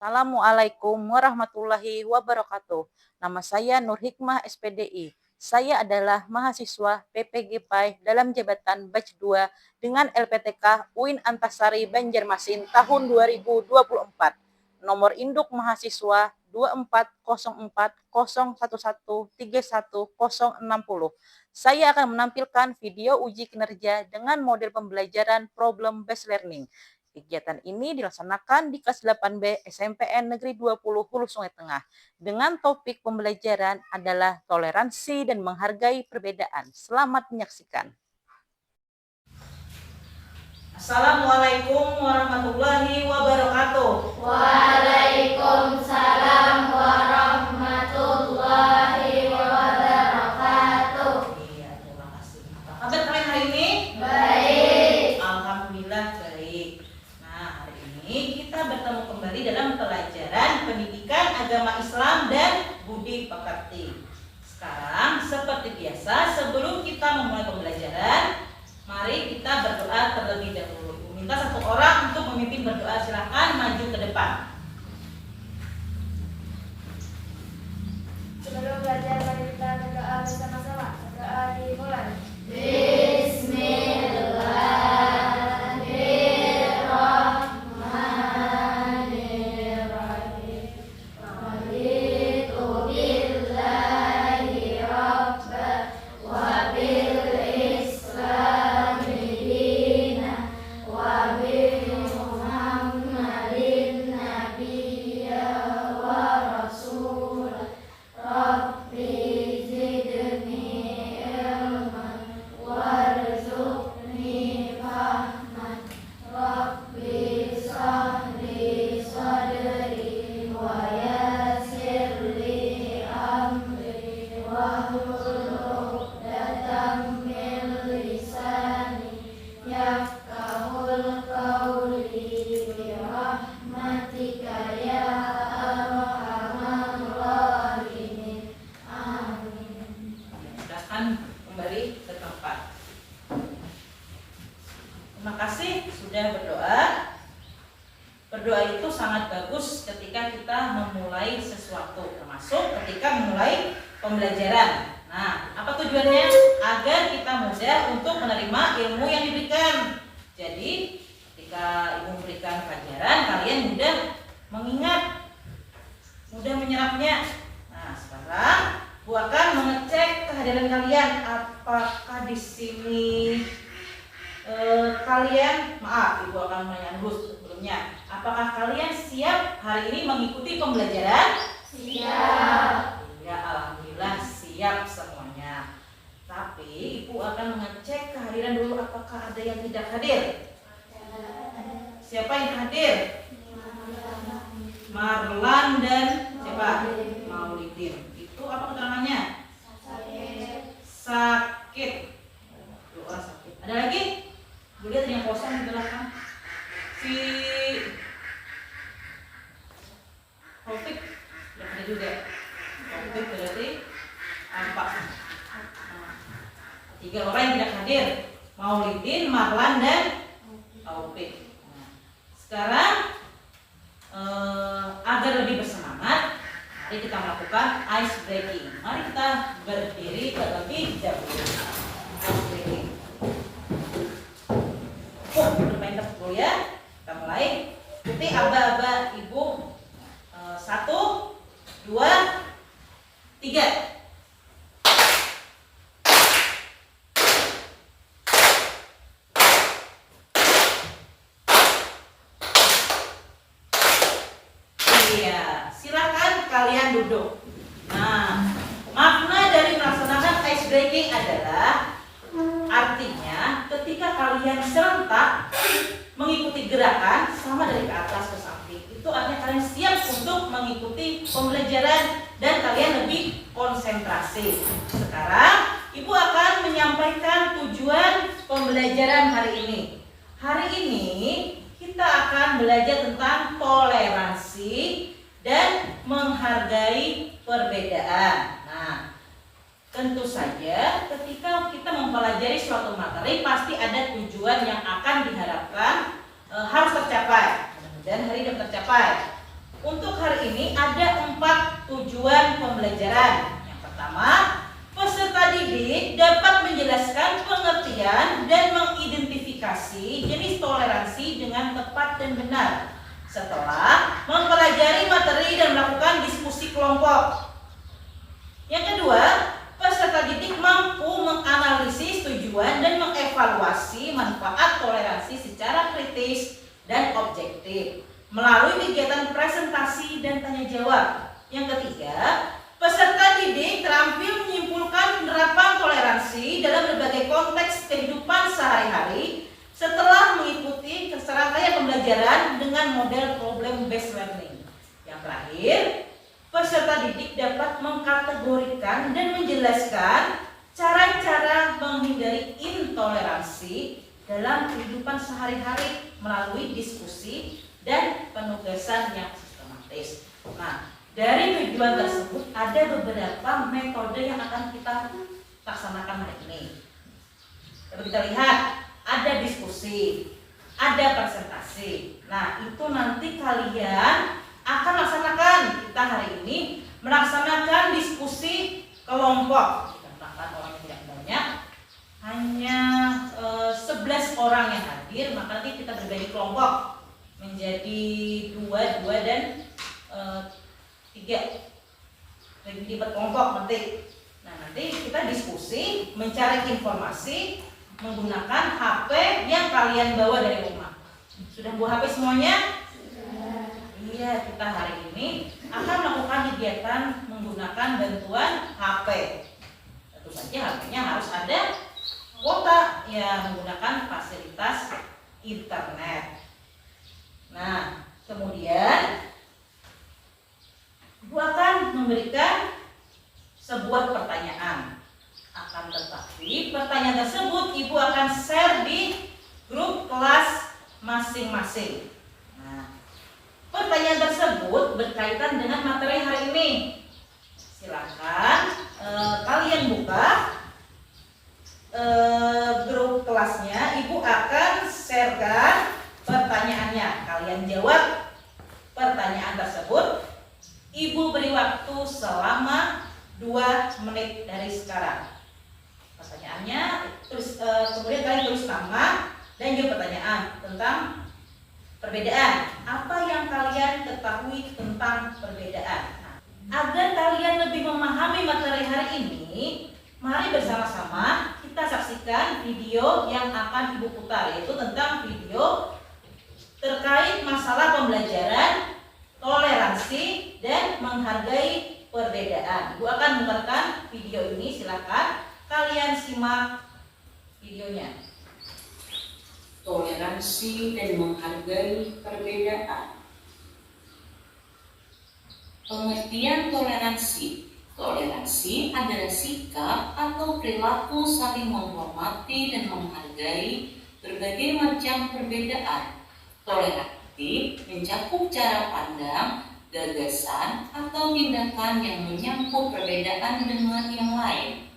Assalamualaikum warahmatullahi wabarakatuh. Nama saya Nur Hikmah SPDI. Saya adalah mahasiswa PPG PAI dalam jabatan batch 2 dengan LPTK UIN Antasari Banjarmasin tahun 2024. Nomor induk mahasiswa 24040113160. Saya akan menampilkan video uji kinerja dengan model pembelajaran problem based learning. Kegiatan ini dilaksanakan di kelas 8B SMPN Negeri 20 Hulu Sungai Tengah dengan topik pembelajaran adalah toleransi dan menghargai perbedaan. Selamat menyaksikan. Assalamualaikum warahmatullahi wabarakatuh. Waalaikumsalam warahmatullahi wabarakatuh. Iya, terima kasih. Apa kabar kalian hari ini? Baik. Alhamdulillah baik. Nah, hari ini kita bertemu kembali dalam pelajaran pendidikan agama Islam dan budi pekerti. Sekarang seperti biasa, sebelum kita memulai pembelajaran, mari kita berdoa terlebih dahulu. Minta satu orang untuk memimpin berdoa, silakan maju ke depan. Sebelum belajar mari kita berdoa bersama-sama. Berdoa dimulai. Bismillahirrahmanirrahim. Raditu billahi rabban wa bil islami dinan wa bi Muhammadin nabiyya wa rasulah. Rabbi zidni ilman warzuqni fahman. Rabbi sahli sadri wa yassir li amri wahlul 'uqdatam min lisani yafqahul qawli bi rahmatika ya arhamar rahimin. Amin. Silakan kembali ke tempat. Terima kasih sudah berdoa. Berdoa itu sangat bagus ketika kita memulai sesuatu, termasuk ketika memulai pembelajaran. Nah, apa tujuannya? Agar kita mudah untuk menerima ilmu yang diberikan. Jadi, ketika ibu memberikan pelajaran, kalian mudah mengingat, mudah menyerapnya. Nah, sekarang Bu akan mengecek kehadiran kalian. Apakah di sini kalian, maaf, Ibu akan menanya dulu sebelumnya. Apakah kalian siap hari ini mengikuti pembelajaran? Siap. Ya, alhamdulillah siap semuanya. Tapi Ibu akan mengecek kehadiran dulu. Apakah ada yang tidak hadir? Siapa yang hadir? Marlan dan siapa? Maulidin. Itu apa keterangannya? Sakit. Dua sakit. Ada lagi? Bu lihat yang kosong di belakang. Si Taufik yang ada juga. Taufik berarti empat. Tiga orang yang tidak hadir. Maulidin, Marlan dan Taufik. Nah, sekarang agar lebih bersemangat, mari kita melakukan ice breaking. Mari kita berdiri terlebih dahulu. Ice breaking. Bermain dulu ya. Kita mulai. Ikuti aba-aba Ibu. 1, 2, 3. Iya, silakan kalian duduk. Nah, makna dari melaksanakan ice breaking adalah artinya ketika kalian serentak mengikuti gerakan sama dari ke atas ke samping, itu artinya kalian siap untuk mengikuti pembelajaran dan kalian lebih konsentrasi. Sekarang Ibu akan menyampaikan tujuan pembelajaran hari ini. Hari ini kita akan belajar tentang toleransi dan menghargai perbedaan. Nah, tentu saja ketika kita mempelajari suatu materi pasti ada tujuan yang akan diharapkan harus tercapai. Mudah-mudahan hari ini tercapai. Untuk hari ini ada 4 tujuan pembelajaran. Yang pertama, peserta didik dapat menjelaskan pengertian dan mengidentifikasi jenis toleransi dengan tepat dan benar setelah mempelajari materi dan melakukan diskusi kelompok. Yang kedua, peserta didik mampu menganalisis tujuan dan mengevaluasi manfaat toleransi secara kritis dan objektif melalui kegiatan presentasi dan tanya jawab. Yang ketiga, peserta didik terampil menyimpulkan penerapan toleransi dalam berbagai konteks kehidupan sehari-hari setelah mengikuti serangkaian pembelajaran dengan model problem based learning. Yang terakhir, peserta didik dapat mengkategorikan dan menjelaskan cara-cara menghindari intoleransi dalam kehidupan sehari-hari melalui diskusi dan penugasan yang sistematis. Nah, dari tujuan tersebut ada beberapa metode yang akan kita laksanakan hari ini. Kalau kita lihat, ada diskusi, ada presentasi. Nah, itu nanti kalian akan laksanakan. Kita hari ini melaksanakan diskusi kelompok. Karena orang yang tidak banyak, hanya 11 orang yang hadir, maka nanti kita berbagi kelompok menjadi 2 dan 3. Bagi per kelompok nanti. Nah, nanti kita diskusi, mencari informasi menggunakan HP yang kalian bawa dari rumah. Sudah bawa HP semuanya? Iya, kita hari ini akan melakukan kegiatan menggunakan bantuan HP. Tentu saja HP-nya harus ada kuota, ya, menggunakan fasilitas internet. Nah, kemudian Ibu akan memberikan sebuah pertanyaan. Akan tetapi pertanyaan tersebut Ibu akan share di grup kelas masing-masing. Nah, pertanyaan tersebut berkaitan dengan materi hari ini. Silakan kalian buka grup kelasnya. Ibu akan sharekan pertanyaannya. Kalian jawab pertanyaan tersebut. Ibu beri waktu selama 2 menit dari sekarang. Pertanyaannya kemudian kalian tulis nama dan jawab pertanyaan tentang perbedaan. Apa yang kalian ketahui tentang perbedaan? Nah, agar kalian lebih memahami materi hari ini, mari bersama-sama kita saksikan video yang akan Ibu putar, yaitu tentang video terkait masalah pembelajaran, toleransi, dan menghargai perbedaan. Ibu akan memutarkan video ini, silakan kalian simak videonya. Toleransi dan menghargai perbedaan. Pengertian toleransi. Toleransi adalah sikap atau perilaku saling menghormati dan menghargai berbagai macam perbedaan. Toleransi mencakup cara pandang, gagasan, atau tindakan yang menyangkut perbedaan dengan yang lain.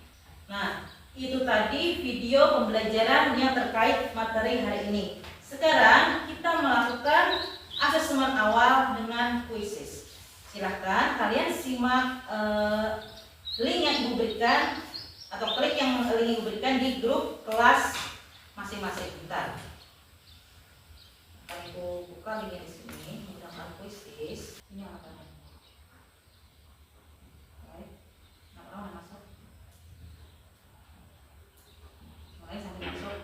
Nah, itu tadi video pembelajaran yang terkait materi hari ini. Sekarang kita melakukan asesmen awal dengan kuisis. Silahkan kalian simak link yang Ibu berikan atau klik yang link Ibu berikan di grup kelas masing-masing. Bentar. Akan Ibu buka linknya di sini menggunakan kuisis. Ini apa? Orang masuk. Mulai sampai masuk.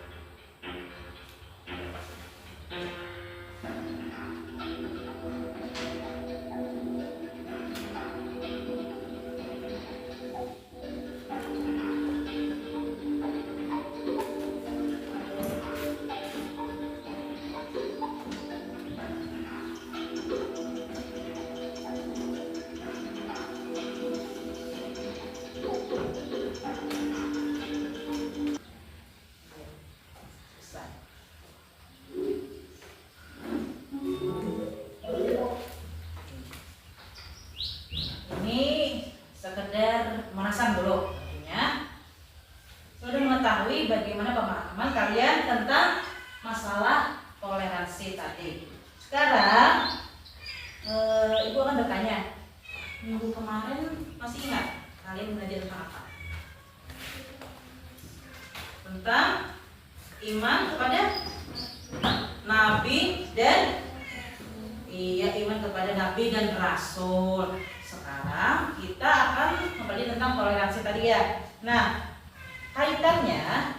Ibu akan bertanya, minggu kemarin masih ingat kalian belajar tentang apa? Tentang iman kepada Nabi dan iman kepada Nabi dan Rasul. Sekarang kita akan kembali tentang toleransi tadi ya. Nah, kaitannya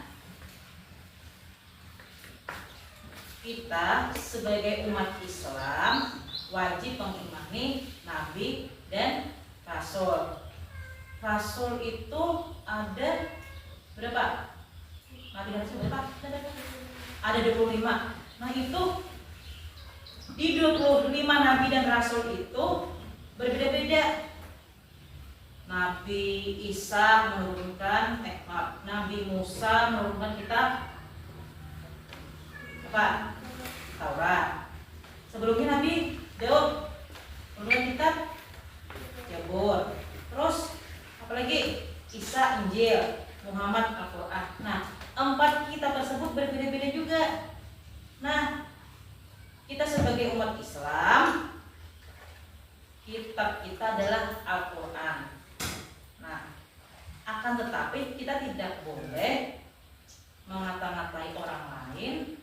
kita sebagai umat Islam wajib mengimani Nabi dan Rasul. Rasul itu ada berapa? Nabi dan Rasul berapa? Ada 25. Nah itu di 25 Nabi dan Rasul itu berbeda-beda. Nabi Isa menurunkan Nabi Musa menurunkan kitab apa? Taurat. Sebelumnya Nabi Daud menurunkan kitab Zabur. Terus apalagi? Isa Injil, Muhammad Al-Quran. Nah, 4 kitab tersebut berbeda-beda juga. Nah, kita sebagai umat Islam, kitab kita adalah Al-Quran. Nah, akan tetapi kita tidak boleh mengata-ngatai orang lain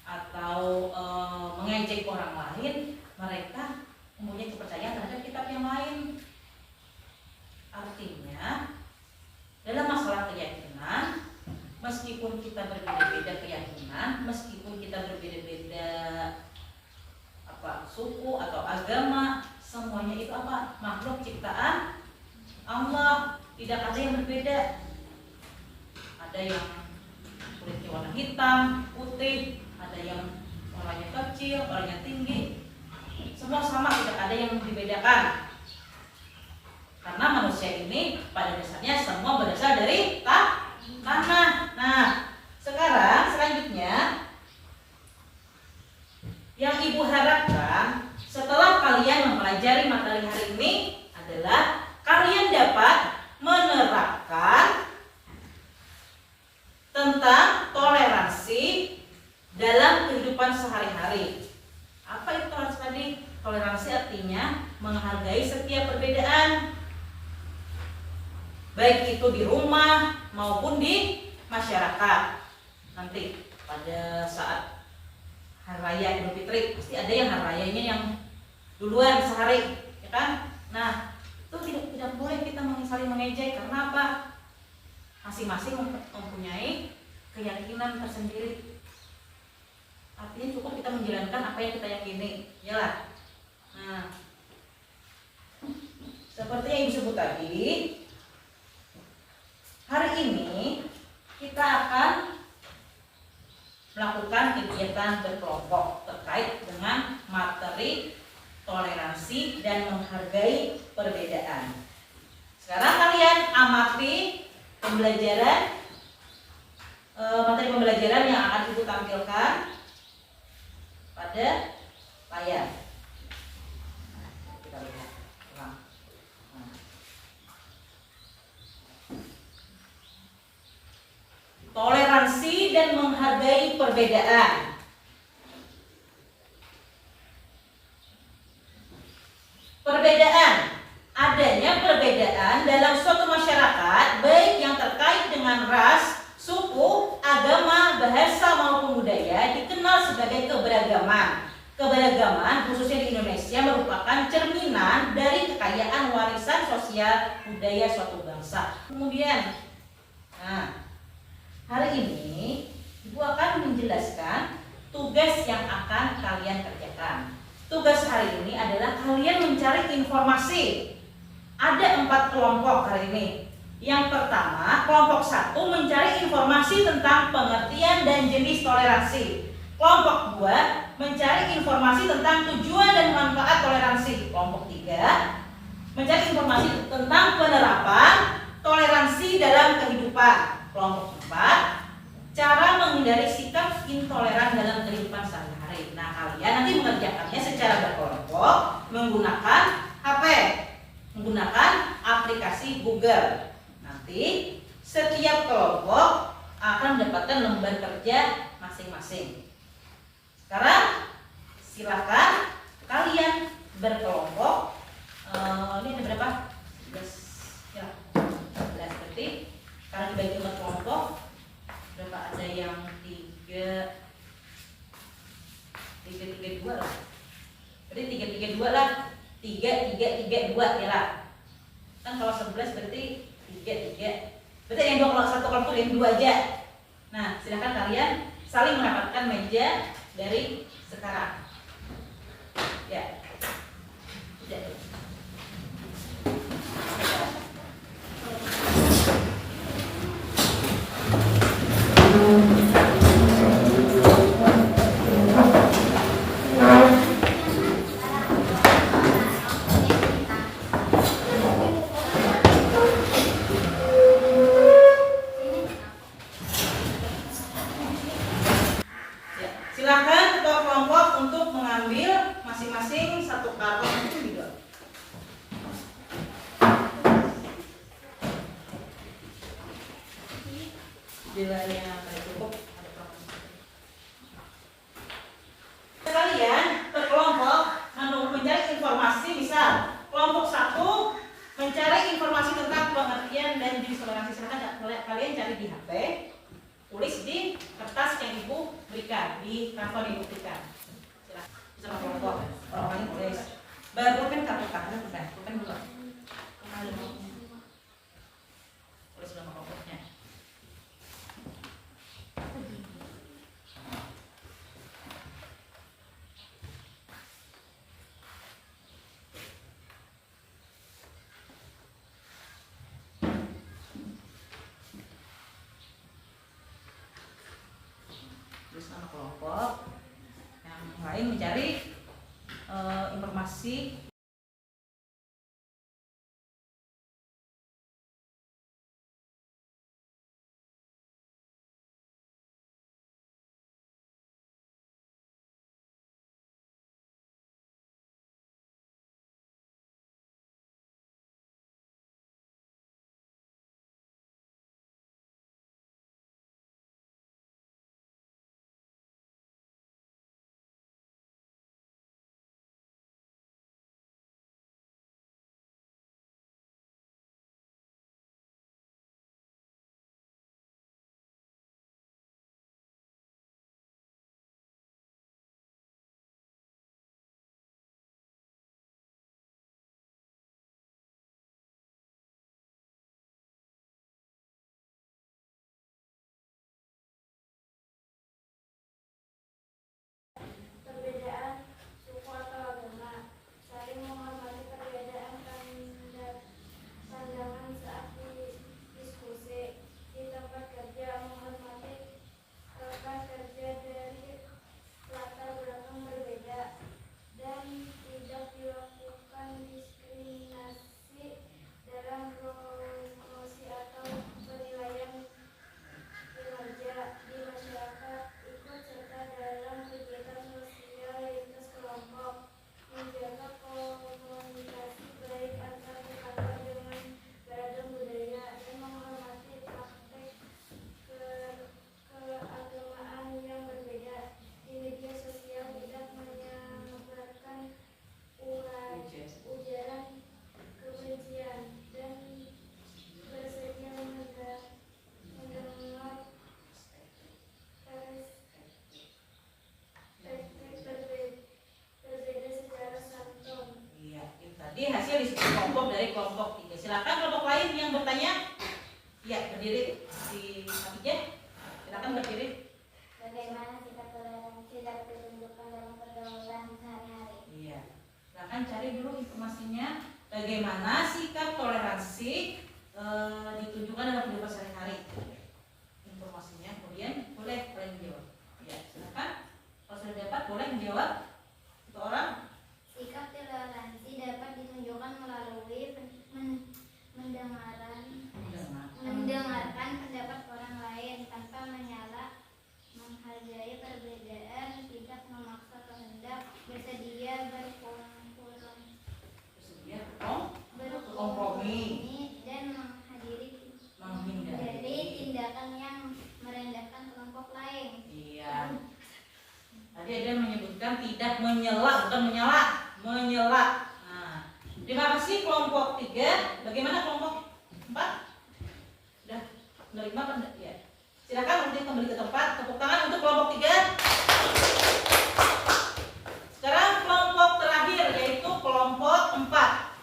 atau mengejek orang lain. Mereka mempunyai kepercayaan terhadap kitab yang lain. Artinya, dalam masalah keyakinan, meskipun kita berbeda-beda keyakinan, meskipun kita berbeda-beda suku atau agama, semuanya itu apa? Makhluk ciptaan Allah. Tidak ada yang berbeda. Ada yang kulitnya warna hitam, putih, ada yang warnanya kecil, warnanya tinggi. Semua sama, tidak ada yang dibedakan. Karena manusia ini pada dasarnya semua berasal dari tanah. Nah, sekarang selanjutnya yang Ibu harapkan setelah kalian mempelajari materi hari ini adalah kalian dapat menerapkan tentang toleransi dalam kehidupan sehari-hari. Apa itu toleransi tadi? Toleransi artinya menghargai setiap perbedaan, baik itu di rumah maupun di masyarakat. Nanti pada saat hari raya Idul Fitri pasti ada yang hari rayanya yang duluan sehari, ya kan? Nah, itu tidak boleh kita saling mengejek. Karena apa? Masing-masing mempunyai keyakinan tersendiri. Artinya cukup kita menjalankan apa yang kita yakini, yalah. Nah, seperti yang Ibu sebut tadi, hari ini kita akan melakukan kegiatan berkelompok terkait dengan materi toleransi dan menghargai perbedaan. Sekarang kalian amati pembelajaran materi pembelajaran yang akan Ibu tampilkan pada layar. Kita lihat ulang. Toleransi dan menghargai perbedaan. Perbedaan, adanya perbedaan dalam suatu masyarakat, baik yang terkait dengan ras, suku, agama, bahasa maupun budaya, dikenal sebagai keberagaman. Keberagaman khususnya di Indonesia merupakan cerminan dari kekayaan warisan sosial budaya suatu bangsa. Kemudian, hari ini Ibu akan menjelaskan tugas yang akan kalian kerjakan. Tugas hari ini adalah kalian mencari informasi. Ada 4 kelompok hari ini. Yang pertama, kelompok 1 mencari informasi tentang pengertian dan jenis toleransi. Kelompok 2 mencari informasi tentang tujuan dan manfaat toleransi. Kelompok 3 mencari informasi tentang penerapan toleransi dalam kehidupan. Kelompok 4 cara menghindari sikap intoleran dalam kehidupan sehari-hari. Nah, kalian nanti mengerjakannya secara berkelompok menggunakan HP, menggunakan aplikasi Google. Nanti setiap kelompok akan mendapatkan lembar kerja masing-masing. Sekarang silakan kalian berkelompok 3, 3, 2 ya lah. Kan kalau 11 berarti 3, 3. Berarti yang 2 kalau satu kelompok yang 2 aja. Nah, silakan kalian saling merapatkan meja dari sekarang. Ya. Udah. Ya, silakan ketua kelompok untuk mengambil masing-masing satu karton individual. Bila yang cukup ada promosi. Kalian berkelompok mencari informasi, misal kelompok 1 mencari informasi tentang pengertian dan jenis toleransi. Silakan kalian cari di HP, tulis di kertas yang ibu berikan, di karton yang ibu berikan. Silakan bersama kelompok, orang-orang tulis. Baru kan kartu bukan dulu. Tulis nama kelompoknya. Bersama kelompok yang lain mencari informasi perbedaan suku atau agama, saling menghormati perbedaan pandangan saat diskusi, di tempat kerja menghormati rekan kerja dari latar belakang berbeda, dan tidak dilakukan diskriminasi dalam promosi atau penilaian kinerja di masyarakat, ikut serta dalam kegiatan sosial lintas kelompok, menjaga komunikasi baik antar tetangga dengan beragam budaya, dan menghormati praktek keagamaan yang berbeda. Di media sosial tidak menyebarkan ujaran kebencian, dan bersedia mendengar perspektif berbeda secara santun. Iya, itu tadi hasil diskusi kelompok dari kelompok 3. Silakan kelompok lain yang bertanya. Iya, berdiri di sampingnya. Silakan berdiri. Bagaimana sikap toleransi dapat ditunjukkan dalam pergaulan sehari-hari? Iya. Silakan cari dulu informasinya. Bagaimana sikap toleransi ditunjukkan dalam kehidupan sehari-hari. Informasinya, kemudian boleh menjawab. Iya, silakan. Kalau sudah dapat boleh menjawab. Satu orang. Sikap toleransi dapat ditunjukkan melalui mendengarkan pendapat orang lain tanpa menyala, menghargai perbedaan, tidak memaksa kehendak, bersedia berkompromi, dan menghindari tindakan yang merendahkan kelompok lain. Iya. Tadi ada yang menyebutkan tidak menyela, bukan menyela. Nah, terima kasih kelompok 3. Bagaimana kelompok 4? Sudah menerima kan? Ya. Silakan mungkin kembali ke tempat. Tepuk tangan untuk kelompok 3. Sekarang kelompok terakhir yaitu kelompok 4.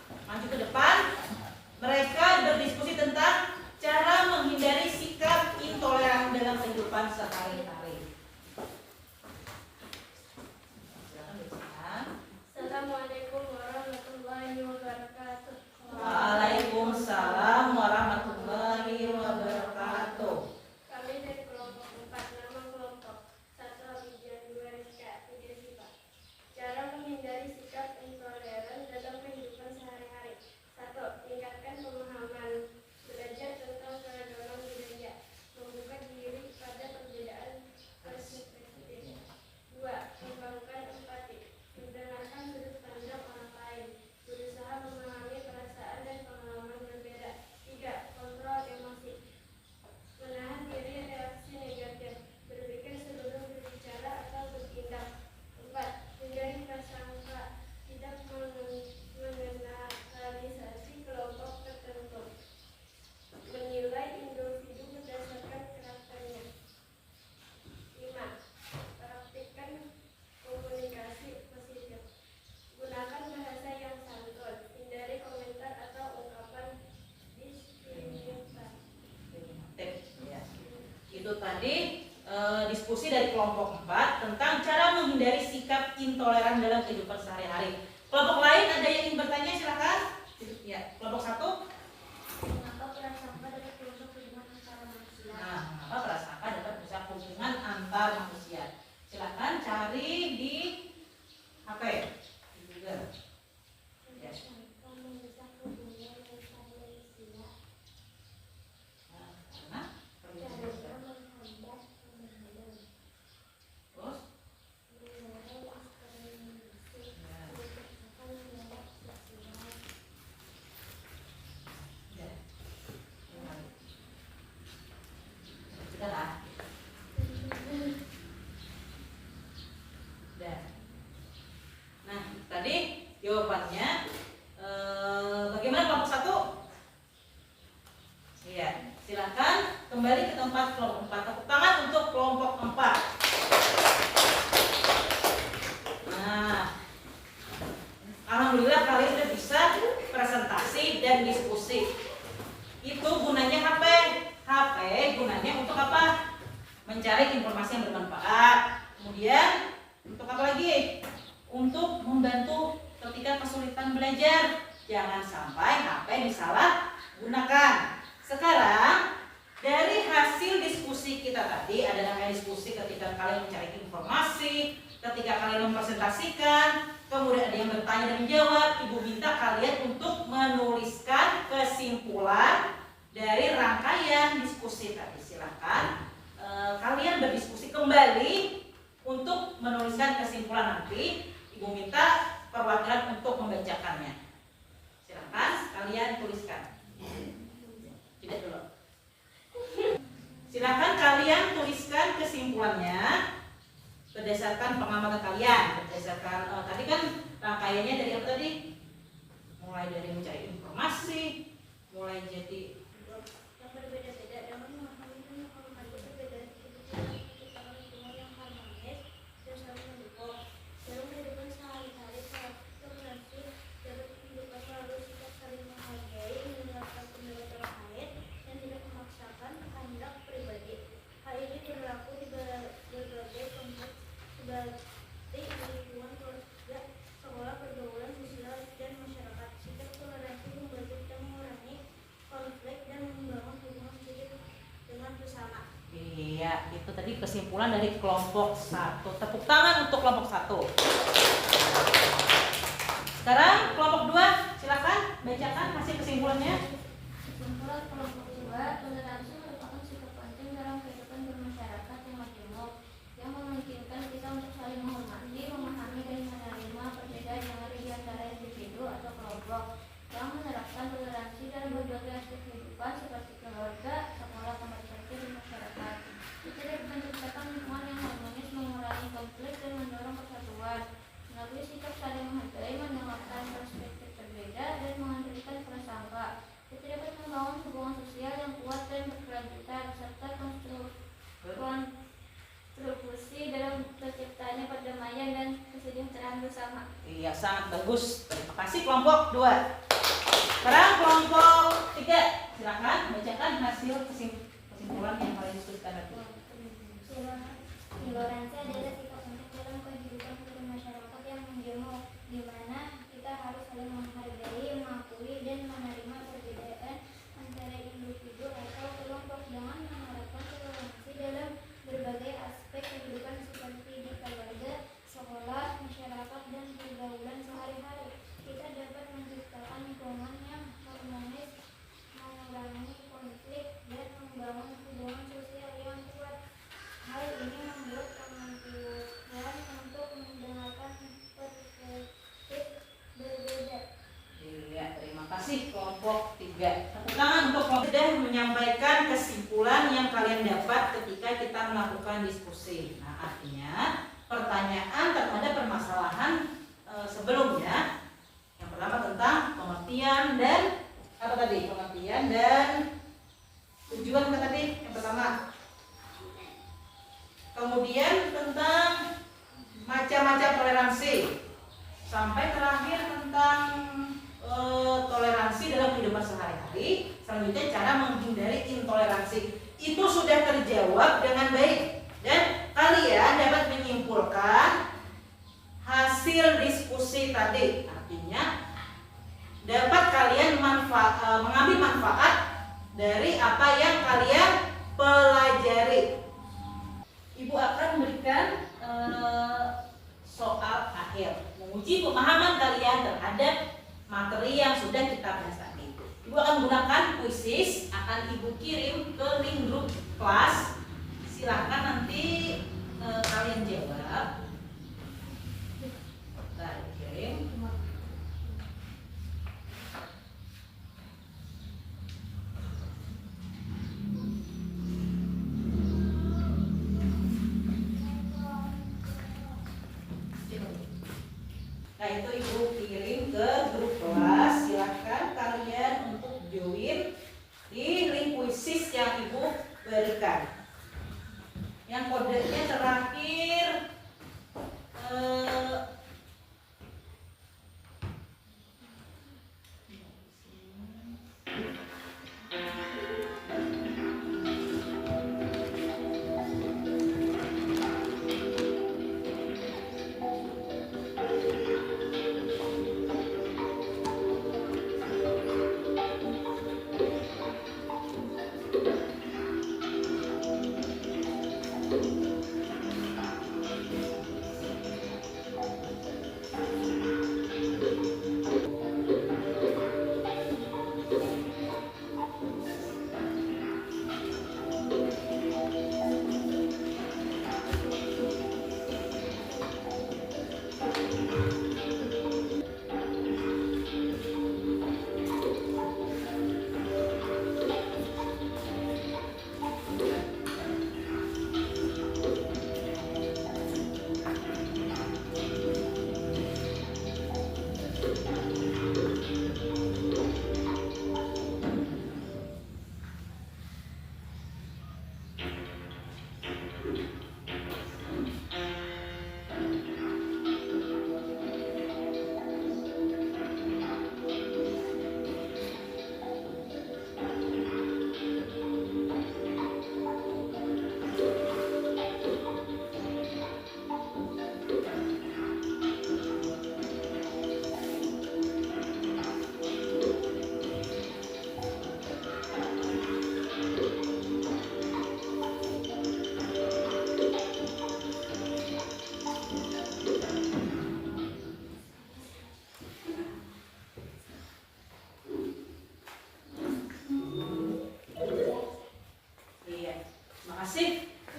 diskusi dari kelompok 4 tentang cara menghindari sikap intoleran dalam kehidupan sehari-hari. Kelompok lain ada yang ingin bertanya, silakan. Ya, kelompok 1. Mengapa prasangka dapat merusak hubungan antara manusia? Nah, mengapa prasangka dapat merusak hubungan antar manusia? Silakan cari di HP, di Google. Ya. Prasangka merusak hubungan antar manusia. Nah, karena Caranya menghadap menghadap. terus Mengurangi diskriminasi. ya, Prasangka menghadap sosial. ya. Sudah lah. Sudah. Nah, tadi jawabannya bagaimana kelompok 1? Iya, silakan kembali ke tempat kelompok 4. Tepuk tangan untuk kelompok 4. Nah, alhamdulillah kalian sudah bisa presentasi dan diskusi. Itu gunanya HP. HP gunanya untuk apa? Mencari informasi yang bermanfaat. Kemudian untuk apa lagi? Untuk membantu ketika kesulitan belajar. Jangan sampai HP disalahgunakan. Sekarang dari hasil diskusi kita tadi, ada namanya diskusi ketika kalian mencari informasi, ketika kalian mempresentasikan, kemudian ada yang bertanya dan menjawab. Ibu minta kalian untuk menuliskan kesimpulan dari rangkaian diskusi tadi. Silahkan kalian berdiskusi kembali untuk menuliskan kesimpulan nanti. Ibu minta perwakilan untuk membacakannya. Silahkan kalian tuliskan. Tidak dulu. Silahkan kalian tuliskan kesimpulannya berdasarkan pengamatan kalian. Berdasarkan tadi kan rangkaiannya dari apa tadi? Mulai dari mencari informasi, mulai jadi Yang berbeda-beda dalam memahami dan menghormati perbedaan kehidupan, menciptakan lingkungan yang harmonis dan saling mendukung. Dalam kehidupan sehari-hari, toleransi dapat menunjukkan melalui sikap saling menghargai, mendengarkan pendapat orang lain, dan tidak memaksakan kehendak pribadi. Hal ini berlaku di berbagai konteks seperti lingkungan keluarga, sekolah, pergaulan sosial, dan masyarakat. Sikap toleransi membantu kita mengurangi konflik dan membangun hubungan positif dengan bersama. iya, itu tadi kesimpulan dari kelompok 1. Tepuk tangan untuk kelompok 1. Sekarang kelompok 2, silakan bacakan hasil kesimpulannya. Kesimpulan kelompok 2, toleransi merupakan sikap penting dalam kehidupan bermasyarakat yang majemuk, yang memungkinkan kita untuk saling menghormati, memahami dan menerima perbedaan yang ada di antara individu atau kelompok, yang menerapkan toleransi dalam berbagai aspek kehidupan seperti keluarga, sekolah, tempat kerja, dan masyarakat. Itu dapat menciptakan lingkungan yang harmonis, mengurangi konflik, dan mendorong persatuan. Melalui sikap saling menghargai, mendengarkan perspektif berbeda, dan menghadirkan prasangka, kita dapat membangun hubungan sosial yang kuat dan berkelanjutan, serta kontribusi dalam terciptanya perdamaian dan kesejahteraan bersama. Iya, sangat bagus. Terima kasih kelompok 2. Sekarang kelompok 3, silakan bacakan hasil kesimpulan yang kalian diskusikan tadi. Toleransi adalah sikap penting dalam kehidupan bermasyarakat yang menjemuk, di mana kita harus saling menghargai, mengakui, dan menerima perbedaan antara individu atau kelompok dengan menerapkan toleransi dalam berbagai aspek kehidupan seperti di keluarga, sekolah, masyarakat, dan pergaulan sehari-hari. Kita dapat menciptakan lingkungan yang harmonis, mengurangi konflik, dan membangun hubungan sosial yang kuat. Hal ini membuat kemampuan untuk mendengarkan perspektif berbeda. Iya, terima kasih kelompok 3. Tepuk tangan untuk kelompok sudah menyampaikan kesimpulan yang kalian dapat ketika kita melakukan diskusi. Nah, artinya pertanyaan terhadap permasalahan sebelumnya. Yang pertama tentang pengertian dan apa tadi? Pengertian dan tujuan apa tadi? Yang pertama. Kemudian tentang macam-macam toleransi. Sampai terakhir tentang toleransi dalam kehidupan sehari-hari. Selanjutnya cara menghindari intoleransi. Itu sudah terjawab dengan baik. Dan kalian dapat menyimpulkan hasil diskusi tadi. Artinya dapat kalian mengambil manfaat dari apa yang kalian pelajari. Ibu akan memberikan soal akhir, menguji pemahaman kalian terhadap materi yang sudah kita bahas tadi. Ibu akan menggunakan kuisis, akan ibu kirim ke link grup kelas. Silahkan nanti kalian jawab. Nah, kirim. Nah, itu ibu kirim ke grup kelas. Silahkan kalian untuk join di link kuisis yang ibu berikan. Yang kodenya terakhir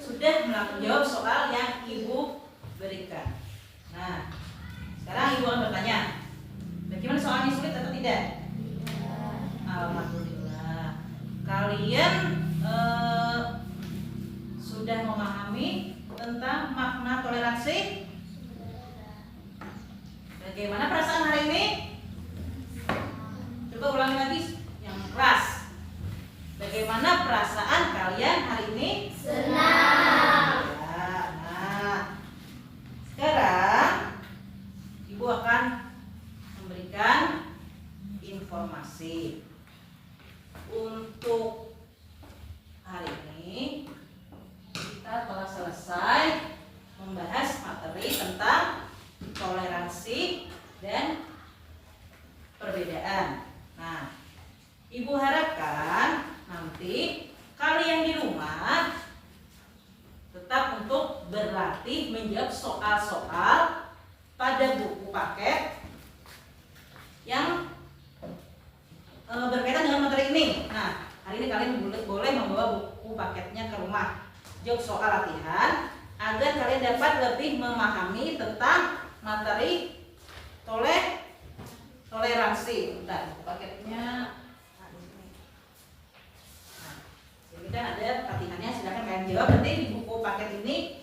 sudah menjawab soal yang ibu berikan. Nah, sekarang ibu akan bertanya, bagaimana soalnya, sulit atau tidak? Alhamdulillah. Kalian sudah memahami tentang makna toleransi? Bagaimana perasaan hari ini? Coba ulangi lagi yang keras. Bagaimana perasaan kalian hari ini? Senang. Ya, nah, sekarang ibu akan memberikan informasi untuk hari ini. Kita telah selesai membahas materi tentang toleransi dan perbedaan. Nah, ibu harapkan nanti kalian di rumah tetap untuk berlatih menjawab soal-soal pada buku paket yang berkaitan dengan materi ini. Nah, hari ini kalian boleh membawa buku paketnya ke rumah. Jawab soal latihan agar kalian dapat lebih memahami tentang materi toleransi. Bentar, buku paketnya. Kita ada latihannya, silakan kalian jawab. Nanti di buku paket ini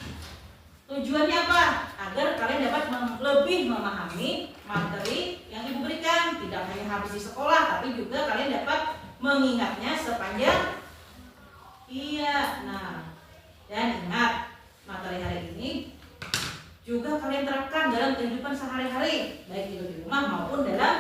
tujuannya apa? Agar kalian dapat lebih memahami materi yang ibu berikan. Tidak hanya habis di sekolah, tapi juga kalian dapat mengingatnya sepanjang. Iya, nah, dan ingat materi hari ini juga kalian terapkan dalam kehidupan sehari-hari, baik itu di rumah maupun dalam